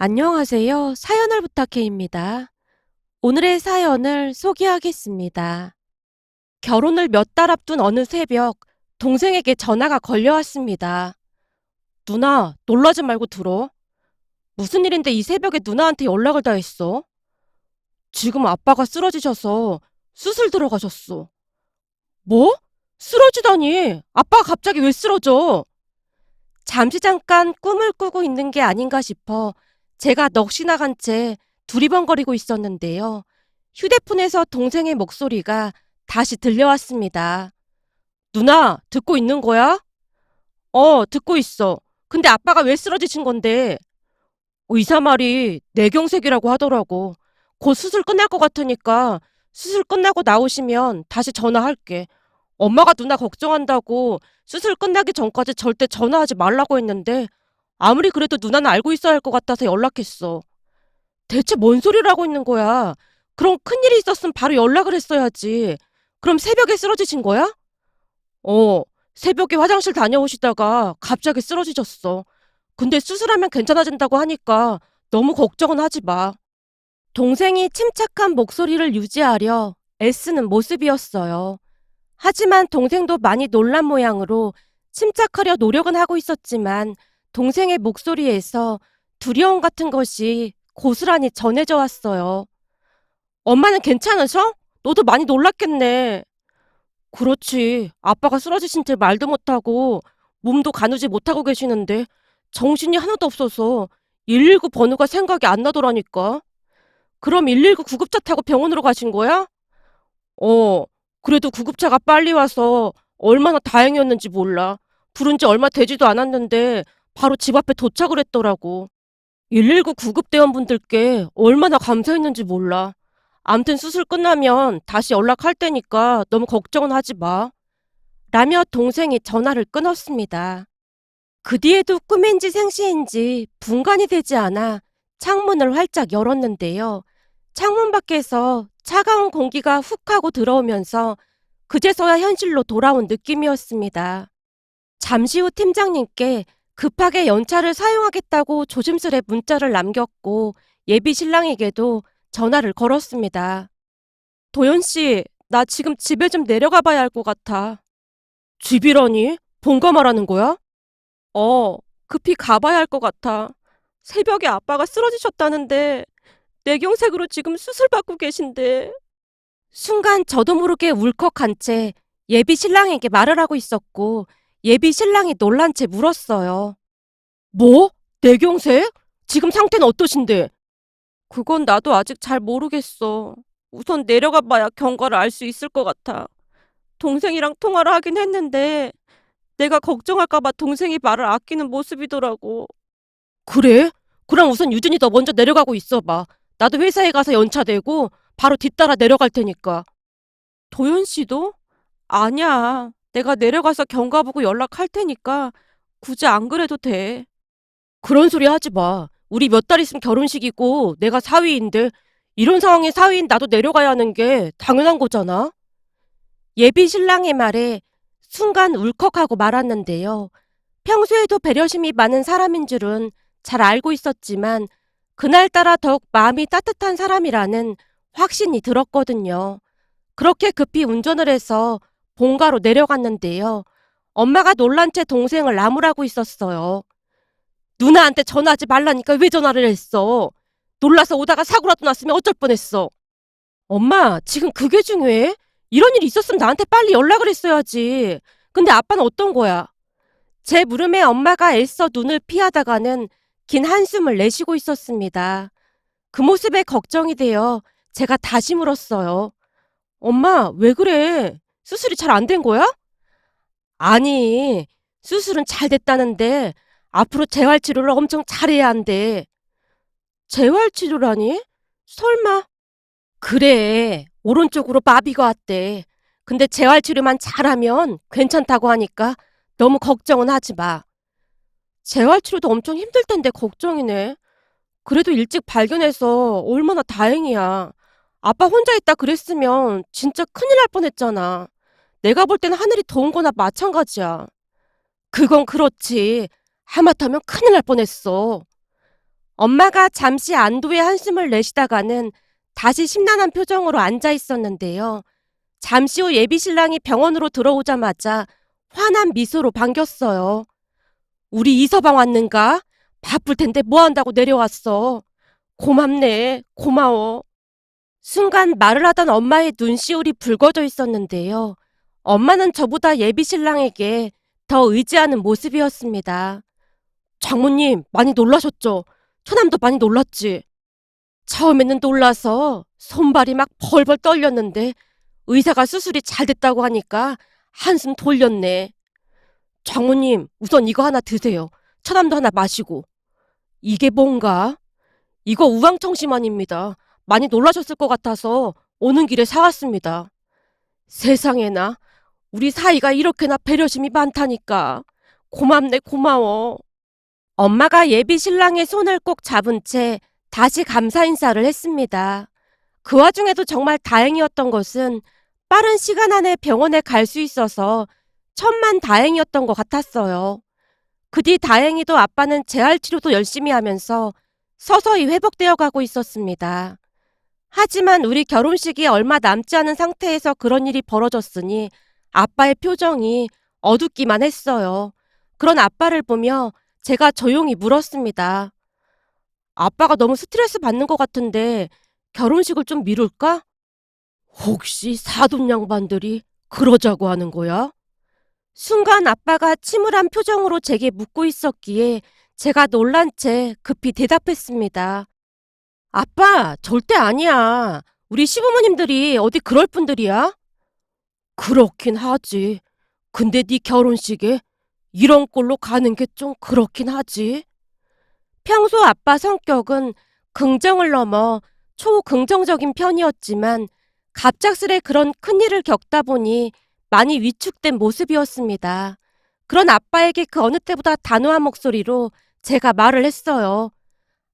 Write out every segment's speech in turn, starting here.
안녕하세요. 사연을 부탁해입니다. 오늘의 사연을 소개하겠습니다. 결혼을 몇 달 앞둔 어느 새벽, 동생에게 전화가 걸려왔습니다. 누나, 놀라지 말고 들어. 무슨 일인데 이 새벽에 누나한테 연락을 다 했어? 지금 아빠가 쓰러지셔서 수술 들어가셨어. 뭐? 쓰러지다니? 아빠가 갑자기 왜 쓰러져? 잠시 잠깐 꿈을 꾸고 있는 게 아닌가 싶어 제가 넋이 나간 채 두리번거리고 있었는데요. 휴대폰에서 동생의 목소리가 다시 들려왔습니다. 누나, 듣고 있는 거야? 듣고 있어. 근데 아빠가 왜 쓰러지신 건데? 의사 말이 뇌경색이라고 하더라고. 곧 수술 끝날 것 같으니까 수술 끝나고 나오시면 다시 전화할게. 엄마가 누나 걱정한다고 수술 끝나기 전까지 절대 전화하지 말라고 했는데 아무리 그래도 누나는 알고 있어야 할 것 같아서 연락했어. 대체 뭔 소리를 하고 있는 거야? 그럼 큰일이 있었으면 바로 연락을 했어야지. 그럼 새벽에 쓰러지신 거야? 어, 새벽에 화장실 다녀오시다가 갑자기 쓰러지셨어. 근데 수술하면 괜찮아진다고 하니까 너무 걱정은 하지 마. 동생이 침착한 목소리를 유지하려 애쓰는 모습이었어요. 하지만 동생도 많이 놀란 모양으로 침착하려 노력은 하고 있었지만 동생의 목소리에서 두려움 같은 것이 고스란히 전해져 왔어요. 엄마는 괜찮으셔? 너도 많이 놀랐겠네. 그렇지. 아빠가 쓰러지신 채 말도 못하고 몸도 가누지 못하고 계시는데 정신이 하나도 없어서 119 번호가 생각이 안 나더라니까. 그럼 119 구급차 타고 병원으로 가신 거야? 어, 그래도 구급차가 빨리 와서 얼마나 다행이었는지 몰라. 부른 지 얼마 되지도 않았는데 바로 집 앞에 도착을 했더라고. 119 구급대원분들께 얼마나 감사했는지 몰라. 암튼 수술 끝나면 다시 연락할 테니까 너무 걱정은 하지 마. 라며 동생이 전화를 끊었습니다. 그 뒤에도 꿈인지 생시인지 분간이 되지 않아 창문을 활짝 열었는데요. 창문 밖에서 차가운 공기가 훅 하고 들어오면서 그제서야 현실로 돌아온 느낌이었습니다. 잠시 후 팀장님께 급하게 연차를 사용하겠다고 조심스레 문자를 남겼고 예비 신랑에게도 전화를 걸었습니다. 도연 씨, 나 지금 집에 좀 내려가 봐야 할 것 같아. 집이라니? 본가 말하는 거야? 어, 급히 가봐야 할 것 같아. 새벽에 아빠가 쓰러지셨다는데 뇌경색으로 지금 수술받고 계신데. 순간 저도 모르게 울컥한 채 예비 신랑에게 말을 하고 있었고 예비 신랑이 놀란 채 물었어요. 뭐? 뇌경색? 지금 상태는 어떠신데? 그건 나도 아직 잘 모르겠어. 우선 내려가 봐야 경과를 알 수 있을 것 같아. 동생이랑 통화를 하긴 했는데 내가 걱정할까봐 동생이 말을 아끼는 모습이더라고. 그래? 그럼 우선 유진이 너 먼저 내려가고 있어봐. 나도 회사에 가서 연차내고 바로 뒤따라 내려갈 테니까. 도현 씨도? 아니야. 내가 내려가서 경과 보고 연락할 테니까 굳이 안 그래도 돼. 그런 소리 하지 마. 우리 몇 달 있으면 결혼식이고 내가 사위인데 이런 상황에 사위인 나도 내려가야 하는 게 당연한 거잖아. 예비 신랑의 말에 순간 울컥하고 말았는데요. 평소에도 배려심이 많은 사람인 줄은 잘 알고 있었지만 그날따라 더욱 마음이 따뜻한 사람이라는 확신이 들었거든요. 그렇게 급히 운전을 해서 본가로 내려갔는데요. 엄마가 놀란 채 동생을 나무라고 있었어요. 누나한테 전화하지 말라니까 왜 전화를 했어? 놀라서 오다가 사고라도 났으면 어쩔 뻔했어. 엄마, 지금 그게 중요해? 이런 일이 있었으면 나한테 빨리 연락을 했어야지. 근데 아빠는 어떤 거야? 제 물음에 엄마가 애써 눈을 피하다가는 긴 한숨을 내쉬고 있었습니다. 그 모습에 걱정이 되어 제가 다시 물었어요. 엄마, 왜 그래? 수술이 잘 안 된 거야? 아니, 수술은 잘 됐다는데 앞으로 재활치료를 엄청 잘해야 한대. 재활치료라니? 설마? 그래, 오른쪽으로 마비가 왔대. 근데 재활치료만 잘하면 괜찮다고 하니까 너무 걱정은 하지 마. 재활치료도 엄청 힘들 텐데 걱정이네. 그래도 일찍 발견해서 얼마나 다행이야. 아빠 혼자 있다 그랬으면 진짜 큰일 날 뻔했잖아. 내가 볼 때는 하늘이 도운 거나 마찬가지야. 그건 그렇지. 하마터면 큰일 날 뻔했어. 엄마가 잠시 안도의 한숨을 내쉬다가는 다시 심란한 표정으로 앉아 있었는데요. 잠시 후 예비 신랑이 병원으로 들어오자마자 환한 미소로 반겼어요. 우리 이서방 왔는가? 바쁠 텐데 뭐 한다고 내려왔어. 고맙네. 고마워. 순간 말을 하던 엄마의 눈시울이 붉어져 있었는데요. 엄마는 저보다 예비 신랑에게 더 의지하는 모습이었습니다. 장모님, 많이 놀라셨죠? 처남도 많이 놀랐지? 처음에는 놀라서 손발이 막 벌벌 떨렸는데 의사가 수술이 잘 됐다고 하니까 한숨 돌렸네. 장모님, 우선 이거 하나 드세요. 처남도 하나 마시고. 이게 뭔가? 이거 우황청심환입니다. 많이 놀라셨을 것 같아서 오는 길에 사왔습니다. 세상에나, 우리 사이가 이렇게나 배려심이 많다니까. 고맙네, 고마워. 엄마가 예비 신랑의 손을 꼭 잡은 채 다시 감사 인사를 했습니다. 그 와중에도 정말 다행이었던 것은 빠른 시간 안에 병원에 갈 수 있어서 천만 다행이었던 것 같았어요. 그 뒤 다행히도 아빠는 재활 치료도 열심히 하면서 서서히 회복되어 가고 있었습니다. 하지만 우리 결혼식이 얼마 남지 않은 상태에서 그런 일이 벌어졌으니 아빠의 표정이 어둡기만 했어요. 그런 아빠를 보며 제가 조용히 물었습니다. 아빠가 너무 스트레스 받는 것 같은데 결혼식을 좀 미룰까? 혹시 사돈 양반들이 그러자고 하는 거야? 순간 아빠가 침울한 표정으로 제게 묻고 있었기에 제가 놀란 채 급히 대답했습니다. 아빠, 절대 아니야. 우리 시부모님들이 어디 그럴 분들이야? 그렇긴 하지. 근데 네 결혼식에 이런 꼴로 가는 게 좀 그렇긴 하지. 평소 아빠 성격은 긍정을 넘어 초긍정적인 편이었지만 갑작스레 그런 큰일을 겪다 보니 많이 위축된 모습이었습니다. 그런 아빠에게 그 어느 때보다 단호한 목소리로 제가 말을 했어요.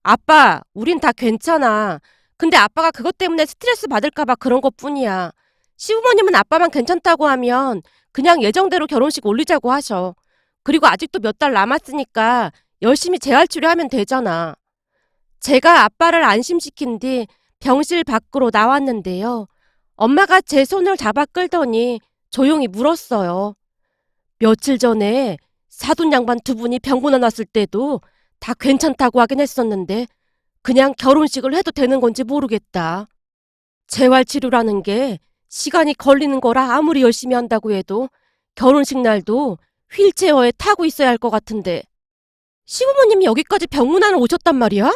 아빠, 우린 다 괜찮아. 근데 아빠가 그것 때문에 스트레스 받을까봐 그런 것 뿐이야. 시부모님은 아빠만 괜찮다고 하면 그냥 예정대로 결혼식 올리자고 하셔. 그리고 아직도 몇 달 남았으니까 열심히 재활치료하면 되잖아. 제가 아빠를 안심시킨 뒤 병실 밖으로 나왔는데요. 엄마가 제 손을 잡아 끌더니 조용히 물었어요. 며칠 전에 사돈 양반 두 분이 병문안 왔을 때도 다 괜찮다고 하긴 했었는데 그냥 결혼식을 해도 되는 건지 모르겠다. 재활치료라는 게 시간이 걸리는 거라 아무리 열심히 한다고 해도 결혼식 날도 휠체어에 타고 있어야 할 것 같은데 시부모님이 여기까지 병문안을 오셨단 말이야?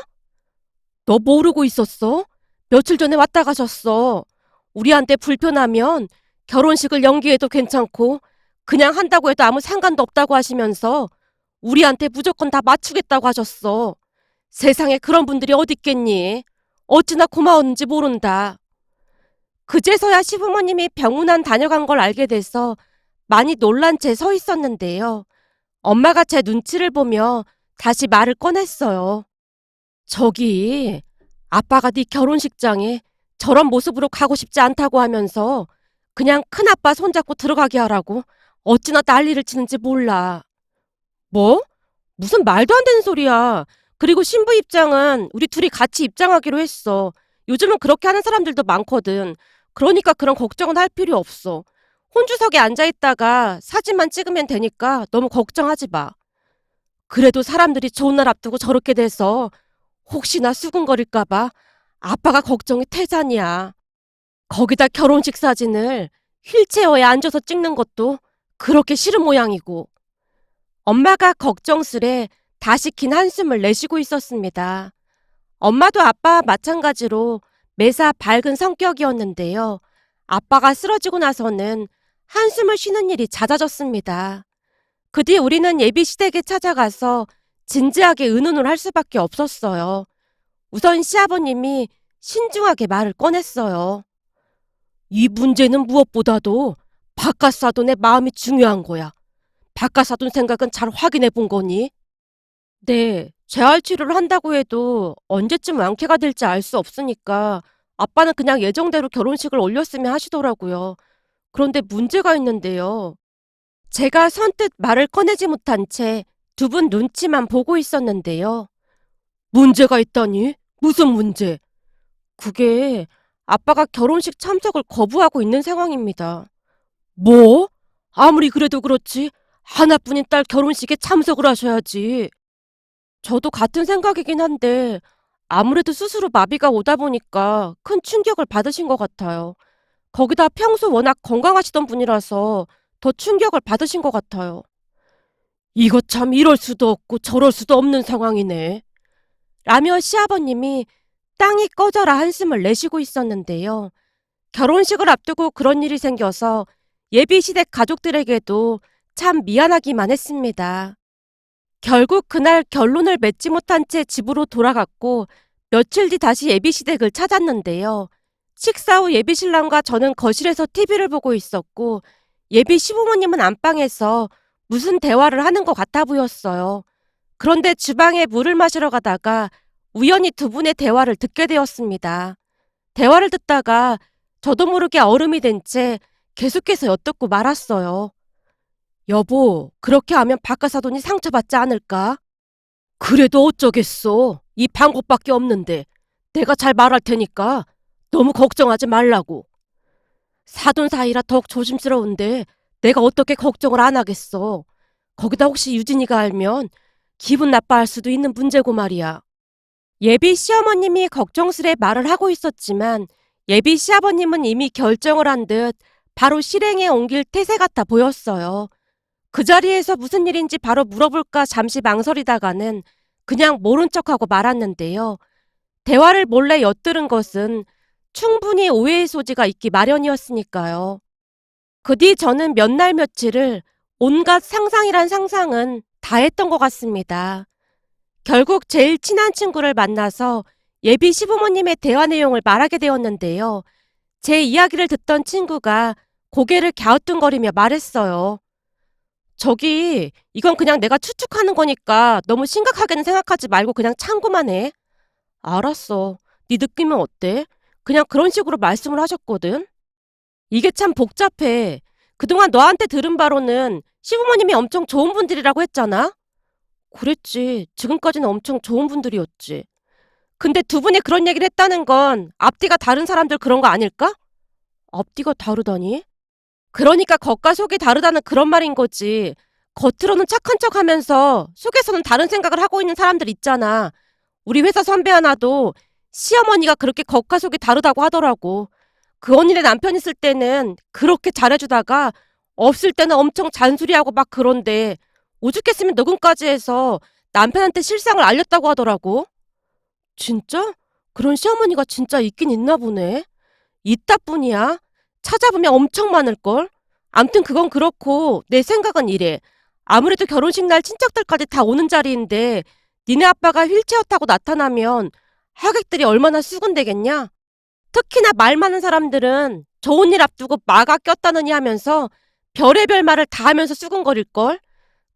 너 모르고 있었어? 며칠 전에 왔다 가셨어. 우리한테 불편하면 결혼식을 연기해도 괜찮고 그냥 한다고 해도 아무 상관도 없다고 하시면서 우리한테 무조건 다 맞추겠다고 하셨어. 세상에 그런 분들이 어딨겠니? 어찌나 고마웠는지 모른다. 그제서야 시부모님이 병문안 다녀간 걸 알게 돼서 많이 놀란 채 서 있었는데요. 엄마가 제 눈치를 보며 다시 말을 꺼냈어요. 저기, 아빠가 네 결혼식장에 저런 모습으로 가고 싶지 않다고 하면서 그냥 큰아빠 손잡고 들어가게 하라고 어찌나 난리를 치는지 몰라. 뭐? 무슨 말도 안 되는 소리야. 그리고 신부 입장은 우리 둘이 같이 입장하기로 했어. 요즘은 그렇게 하는 사람들도 많거든. 그러니까 그런 걱정은 할 필요 없어. 혼주석에 앉아있다가 사진만 찍으면 되니까 너무 걱정하지 마. 그래도 사람들이 좋은 날 앞두고 저렇게 돼서 혹시나 수군거릴까봐 아빠가 걱정이 태산이야. 거기다 결혼식 사진을 휠체어에 앉아서 찍는 것도 그렇게 싫은 모양이고. 엄마가 걱정스레 다시 긴 한숨을 내쉬고 있었습니다. 엄마도 아빠와 마찬가지로 매사 밝은 성격이었는데요. 아빠가 쓰러지고 나서는 한숨을 쉬는 일이 잦아졌습니다. 그 뒤 우리는 예비 시댁에 찾아가서 진지하게 의논을 할 수밖에 없었어요. 우선 시아버님이 신중하게 말을 꺼냈어요. 이 문제는 무엇보다도 바깥 사돈의 마음이 중요한 거야. 바깥 사돈 생각은 잘 확인해 본 거니? 네, 재활 치료를 한다고 해도 언제쯤 완쾌가 될지 알 수 없으니까 아빠는 그냥 예정대로 결혼식을 올렸으면 하시더라고요. 그런데 문제가 있는데요. 제가 선뜻 말을 꺼내지 못한 채 두 분 눈치만 보고 있었는데요. 문제가 있다니? 무슨 문제? 그게 아빠가 결혼식 참석을 거부하고 있는 상황입니다. 뭐? 아무리 그래도 그렇지. 하나뿐인 딸 결혼식에 참석을 하셔야지. 저도 같은 생각이긴 한데 아무래도 스스로 마비가 오다 보니까 큰 충격을 받으신 것 같아요. 거기다 평소 워낙 건강하시던 분이라서 더 충격을 받으신 것 같아요. 이거 참 이럴 수도 없고 저럴 수도 없는 상황이네. 라며 시아버님이 땅이 꺼져라 한숨을 내쉬고 있었는데요. 결혼식을 앞두고 그런 일이 생겨서 예비시댁 가족들에게도 참 미안하기만 했습니다. 결국 그날 결론을 맺지 못한 채 집으로 돌아갔고 며칠 뒤 다시 예비시댁을 찾았는데요. 식사 후 예비신랑과 저는 거실에서 TV를 보고 있었고 예비 시부모님은 안방에서 무슨 대화를 하는 것 같아 보였어요. 그런데 주방에 물을 마시러 가다가 우연히 두 분의 대화를 듣게 되었습니다. 대화를 듣다가 저도 모르게 얼음이 된 채 계속해서 엿듣고 말았어요. 여보, 그렇게 하면 박가사돈이 상처받지 않을까? 그래도 어쩌겠어. 이 방법밖에 없는데. 내가 잘 말할 테니까 너무 걱정하지 말라고. 사돈 사이라 더욱 조심스러운데 내가 어떻게 걱정을 안 하겠어. 거기다 혹시 유진이가 알면 기분 나빠할 수도 있는 문제고 말이야. 예비 시어머님이 걱정스레 말을 하고 있었지만 예비 시아버님은 이미 결정을 한 듯 바로 실행에 옮길 태세 같아 보였어요. 그 자리에서 무슨 일인지 바로 물어볼까 잠시 망설이다가는 그냥 모른 척하고 말았는데요. 대화를 몰래 엿들은 것은 충분히 오해의 소지가 있기 마련이었으니까요. 그 뒤 저는 몇 날 며칠을 온갖 상상이란 상상은 다 했던 것 같습니다. 결국 제일 친한 친구를 만나서 예비 시부모님의 대화 내용을 말하게 되었는데요. 제 이야기를 듣던 친구가 고개를 갸우뚱거리며 말했어요. 저기, 이건 그냥 내가 추측하는 거니까 너무 심각하게는 생각하지 말고 그냥 참고만 해. 알았어. 네 느낌은 어때? 그냥 그런 식으로 말씀을 하셨거든. 이게 참 복잡해. 그동안 너한테 들은 바로는 시부모님이 엄청 좋은 분들이라고 했잖아? 그랬지. 지금까지는 엄청 좋은 분들이었지. 근데 두 분이 그런 얘기를 했다는 건 앞뒤가 다른 사람들 그런 거 아닐까? 앞뒤가 다르다니? 그러니까 겉과 속이 다르다는 그런 말인 거지. 겉으로는 착한 척 하면서 속에서는 다른 생각을 하고 있는 사람들 있잖아. 우리 회사 선배 하나도 시어머니가 그렇게 겉과 속이 다르다고 하더라고. 그 언니네 남편 있을 때는 그렇게 잘해주다가 없을 때는 엄청 잔소리하고 막 그런데 오죽했으면 녹음까지 해서 남편한테 실상을 알렸다고 하더라고. 진짜? 그런 시어머니가 진짜 있긴 있나 보네. 있다 뿐이야. 찾아보면 엄청 많을걸? 암튼 그건 그렇고 내 생각은 이래. 아무래도 결혼식 날 친척들까지 다 오는 자리인데 니네 아빠가 휠체어 타고 나타나면 하객들이 얼마나 수군대겠냐? 특히나 말 많은 사람들은 좋은 일 앞두고 마가 꼈다느니 하면서 별의별 말을 다 하면서 수군거릴걸?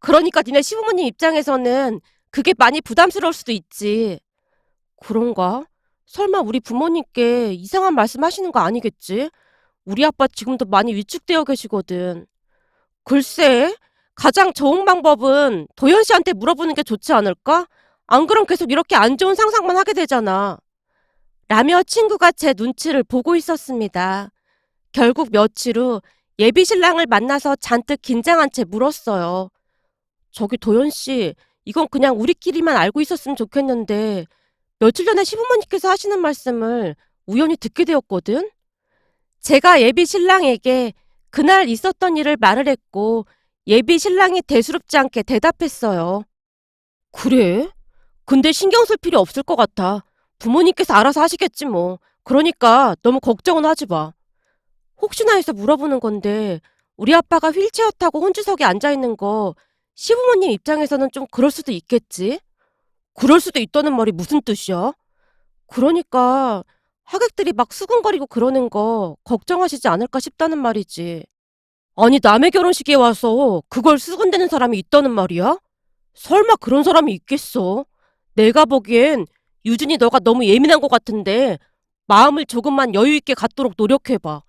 그러니까 니네 시부모님 입장에서는 그게 많이 부담스러울 수도 있지. 그런가? 설마 우리 부모님께 이상한 말씀 하시는 거 아니겠지? 우리 아빠 지금도 많이 위축되어 계시거든. 글쎄, 가장 좋은 방법은 도현 씨한테 물어보는 게 좋지 않을까? 안 그럼 계속 이렇게 안 좋은 상상만 하게 되잖아. 라며 친구가 제 눈치를 보고 있었습니다. 결국 며칠 후 예비 신랑을 만나서 잔뜩 긴장한 채 물었어요. 저기 도현 씨, 이건 그냥 우리끼리만 알고 있었으면 좋겠는데 며칠 전에 시부모님께서 하시는 말씀을 우연히 듣게 되었거든? 제가 예비 신랑에게 그날 있었던 일을 말을 했고 예비 신랑이 대수롭지 않게 대답했어요. 그래? 근데 신경 쓸 필요 없을 것 같아. 부모님께서 알아서 하시겠지 뭐. 그러니까 너무 걱정은 하지 마. 혹시나 해서 물어보는 건데 우리 아빠가 휠체어 타고 혼주석에 앉아있는 거 시부모님 입장에서는 좀 그럴 수도 있겠지? 그럴 수도 있다는 말이 무슨 뜻이야? 그러니까 하객들이 막 수군거리고 그러는 거 걱정하시지 않을까 싶다는 말이지. 아니 남의 결혼식에 와서 그걸 수군대는 사람이 있다는 말이야? 설마 그런 사람이 있겠어? 내가 보기엔 유진이 너가 너무 예민한 것 같은데 마음을 조금만 여유 있게 갖도록 노력해봐.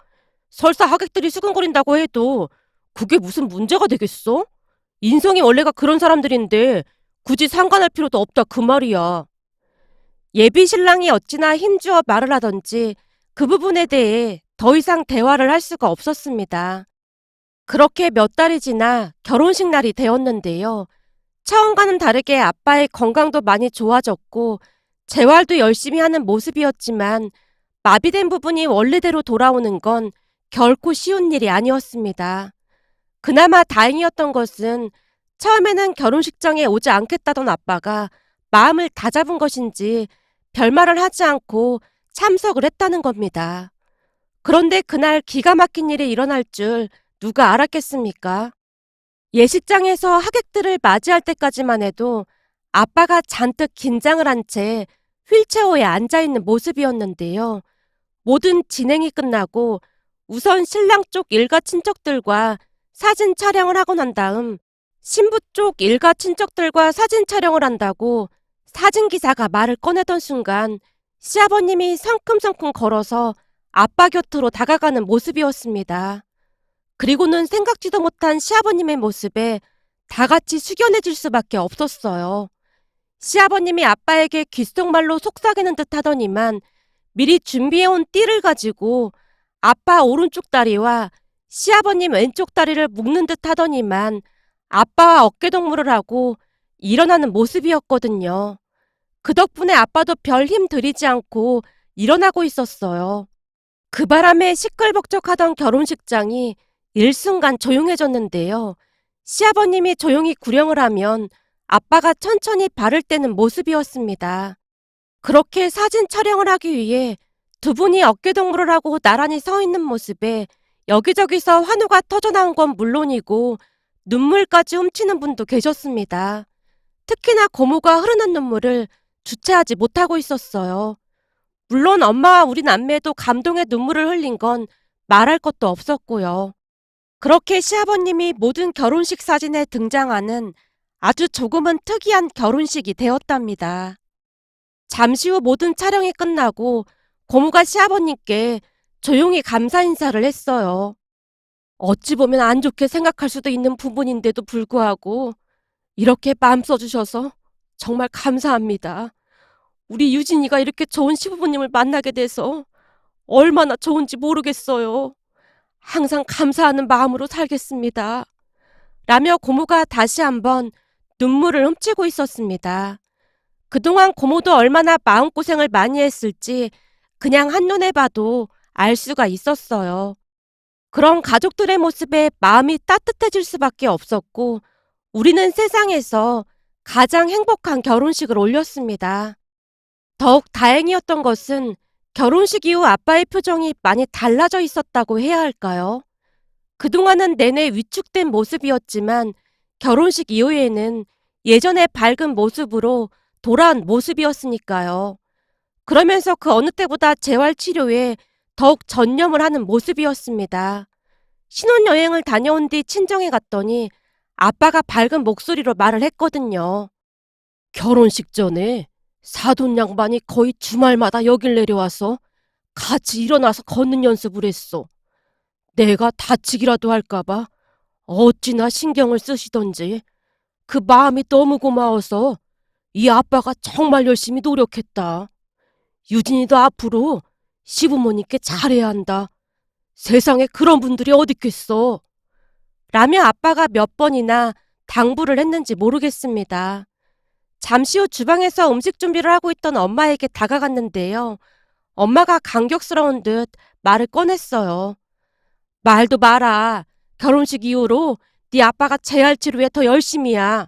설사 하객들이 수근거린다고 해도 그게 무슨 문제가 되겠어? 인성이 원래가 그런 사람들인데 굳이 상관할 필요도 없다 그 말이야. 예비 신랑이 어찌나 힘주어 말을 하던지 그 부분에 대해 더 이상 대화를 할 수가 없었습니다. 그렇게 몇 달이 지나 결혼식 날이 되었는데요. 처음과는 다르게 아빠의 건강도 많이 좋아졌고 재활도 열심히 하는 모습이었지만 마비된 부분이 원래대로 돌아오는 건 결코 쉬운 일이 아니었습니다. 그나마 다행이었던 것은 처음에는 결혼식장에 오지 않겠다던 아빠가 마음을 다잡은 것인지 별말을 하지 않고 참석을 했다는 겁니다. 그런데 그날 기가 막힌 일이 일어날 줄 누가 알았겠습니까? 예식장에서 하객들을 맞이할 때까지만 해도 아빠가 잔뜩 긴장을 한 채 휠체어에 앉아있는 모습이었는데요. 모든 진행이 끝나고 우선 신랑 쪽 일가 친척들과 사진 촬영을 하고 난 다음 신부 쪽 일가 친척들과 사진 촬영을 한다고 사진기사가 말을 꺼내던 순간 시아버님이 성큼성큼 걸어서 아빠 곁으로 다가가는 모습이었습니다. 그리고는 생각지도 못한 시아버님의 모습에 다 같이 숙연해질 수밖에 없었어요. 시아버님이 아빠에게 귓속말로 속삭이는 듯 하더니만 미리 준비해온 띠를 가지고 아빠 오른쪽 다리와 시아버님 왼쪽 다리를 묶는 듯 하더니만 아빠와 어깨동무를 하고 일어나는 모습이었거든요. 그 덕분에 아빠도 별 힘 들이지 않고 일어나고 있었어요. 그 바람에 시끌벅적하던 결혼식장이 일순간 조용해졌는데요. 시아버님이 조용히 구령을 하면 아빠가 천천히 발을 떼는 모습이었습니다. 그렇게 사진 촬영을 하기 위해 두 분이 어깨동무를 하고 나란히 서 있는 모습에 여기저기서 환호가 터져나온 건 물론이고 눈물까지 훔치는 분도 계셨습니다. 특히나 고모가 흐르는 눈물을 주체하지 못하고 있었어요. 물론 엄마와 우리 남매도 감동의 눈물을 흘린 건 말할 것도 없었고요. 그렇게 시아버님이 모든 결혼식 사진에 등장하는 아주 조금은 특이한 결혼식이 되었답니다. 잠시 후 모든 촬영이 끝나고 고모가 시아버님께 조용히 감사 인사를 했어요. 어찌 보면 안 좋게 생각할 수도 있는 부분인데도 불구하고 이렇게 마음 써주셔서 정말 감사합니다. 우리 유진이가 이렇게 좋은 시부모님을 만나게 돼서 얼마나 좋은지 모르겠어요. 항상 감사하는 마음으로 살겠습니다. 라며 고모가 다시 한번 눈물을 훔치고 있었습니다. 그동안 고모도 얼마나 마음고생을 많이 했을지 그냥 한눈에 봐도 알 수가 있었어요. 그런 가족들의 모습에 마음이 따뜻해질 수밖에 없었고 우리는 세상에서 가장 행복한 결혼식을 올렸습니다. 더욱 다행이었던 것은 결혼식 이후 아빠의 표정이 많이 달라져 있었다고 해야 할까요? 그동안은 내내 위축된 모습이었지만 결혼식 이후에는 예전의 밝은 모습으로 돌아온 모습이었으니까요. 그러면서 그 어느 때보다 재활치료에 더욱 전념을 하는 모습이었습니다. 신혼여행을 다녀온 뒤 친정에 갔더니 아빠가 밝은 목소리로 말을 했거든요. 결혼식 전에 사돈 양반이 거의 주말마다 여길 내려와서 같이 일어나서 걷는 연습을 했어. 내가 다치기라도 할까봐 어찌나 신경을 쓰시던지 그 마음이 너무 고마워서 이 아빠가 정말 열심히 노력했다. 유진이도 앞으로 시부모님께 잘해야 한다. 세상에 그런 분들이 어딨겠어. 라며 아빠가 몇 번이나 당부를 했는지 모르겠습니다. 잠시 후 주방에서 음식 준비를 하고 있던 엄마에게 다가갔는데요. 엄마가 감격스러운 듯 말을 꺼냈어요. 말도 마라. 결혼식 이후로 네 아빠가 재활치료에 더 열심히야.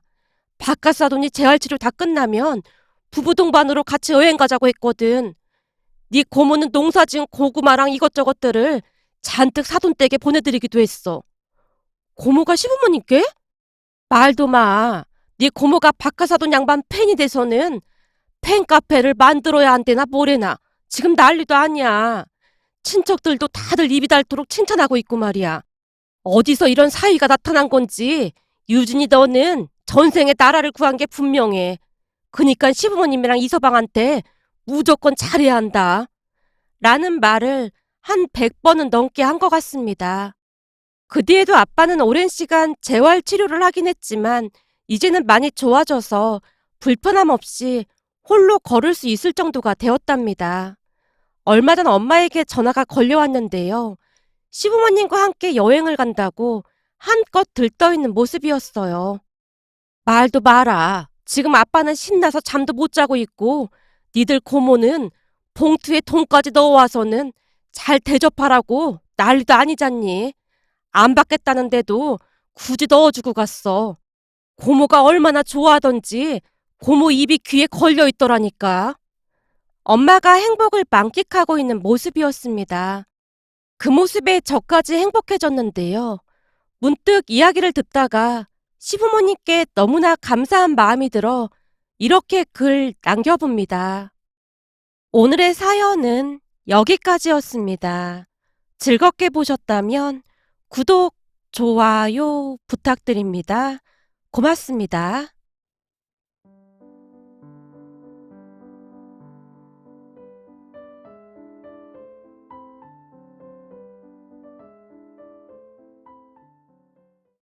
바깥 사돈이 재활치료 다 끝나면 부부 동반으로 같이 여행 가자고 했거든. 네 고모는 농사 지은 고구마랑 이것저것들을 잔뜩 사돈 댁에 보내드리기도 했어. 고모가 시부모님께? 말도 마. 네 고모가 박하사돈 양반 팬이 돼서는 팬카페를 만들어야 한대나 뭐래나. 지금 난리도 아니야. 친척들도 다들 입이 닳도록 칭찬하고 있고 말이야. 어디서 이런 사위가 나타난 건지 유진이 너는 전생에 나라를 구한 게 분명해. 그니까 시부모님이랑 이서방한테 무조건 잘해야 한다. 라는 말을 한 100번은 넘게 한 것 같습니다. 그 뒤에도 아빠는 오랜 시간 재활치료를 하긴 했지만 이제는 많이 좋아져서 불편함 없이 홀로 걸을 수 있을 정도가 되었답니다. 얼마 전 엄마에게 전화가 걸려왔는데요. 시부모님과 함께 여행을 간다고 한껏 들떠있는 모습이었어요. 말도 마라. 지금 아빠는 신나서 잠도 못 자고 있고 니들 고모는 봉투에 돈까지 넣어와서는 잘 대접하라고 난리도 아니잖니. 안 받겠다는데도 굳이 넣어주고 갔어. 고모가 얼마나 좋아하던지 고모 입이 귀에 걸려 있더라니까. 엄마가 행복을 만끽하고 있는 모습이었습니다. 그 모습에 저까지 행복해졌는데요. 문득 이야기를 듣다가 시부모님께 너무나 감사한 마음이 들어 이렇게 글 남겨봅니다. 오늘의 사연은 여기까지였습니다. 즐겁게 보셨다면 구독, 좋아요 부탁드립니다. 고맙습니다.